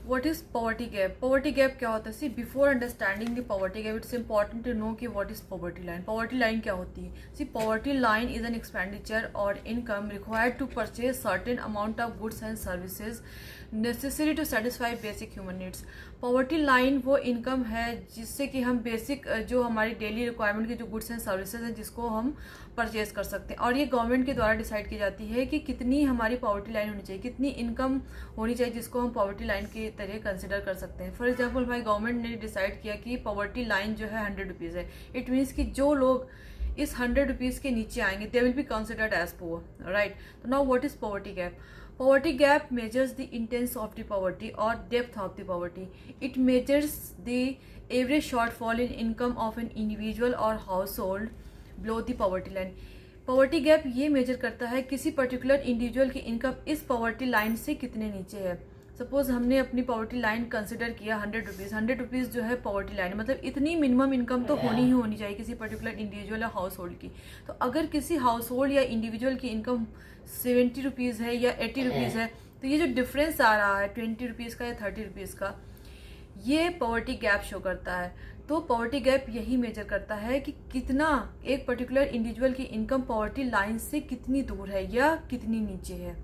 What is poverty gap? Poverty gap क्या होता है? See, before understanding the poverty gap, it's important to know कि what is poverty line. Poverty line क्या होती है? See, poverty line is an expenditure or income required to purchase certain amount of goods and services necessary to satisfy basic human needs. Poverty line वो income है जिससे कि हम basic जो हमारी डेली रिक्वायरमेंट के जो गुड्स एंड सर्विसेज हैं जिसको हम परचेज कर सकते हैं, और ये गवर्नमेंट के द्वारा डिसाइड की जाती है कि कितनी हमारी पॉवर्टी लाइन होनी चाहिए, कितनी इनकम होनी चाहिए जिसको हम पॉवर्टी लाइन के तरह कंसिडर कर सकते हैं. फॉर एग्जाम्पल भाई गवर्नमेंट ने डिसाइड किया कि पॉवर्टी लाइन जो है 100 रुपीज़ है. इट मीन्स कि जो लोग इस 100 रुपीज़ के नीचे आएंगे they will be considered as poor, right. तो now what is poverty gap? Poverty gap measures the intensity of the poverty or depth of the poverty. It measures the average shortfall in income of an individual or household below the poverty line. Poverty gap ये major करता है किसी particular individual की income इस poverty line से कितने नीचे है. सपोज हमने अपनी पॉवर्टी लाइन कंसिडर किया 100 रुपीज़ जो है पॉवर्टी लाइन, मतलब इतनी मिनिमम इनकम तो होनी ही होनी चाहिए किसी पर्टिकुलर इंडिविजुअल या हाउस होल्ड की. तो अगर किसी हाउस होल्ड या इंडिविजुअल की इनकम 70 रुपीज़ है या 80 रुपीज़ है, तो ये जो डिफरेंस आ रहा है 20 रुपीज़ का या 30 रुपीज़ का, ये पॉवर्टी गैप शो करता है. तो पॉवर्टी गैप यही मेजर करता है कि कितना एक पर्टिकुलर इंडिविजुअल की इनकम पॉवर्टी लाइन से कितनी दूर है या कितनी नीचे है.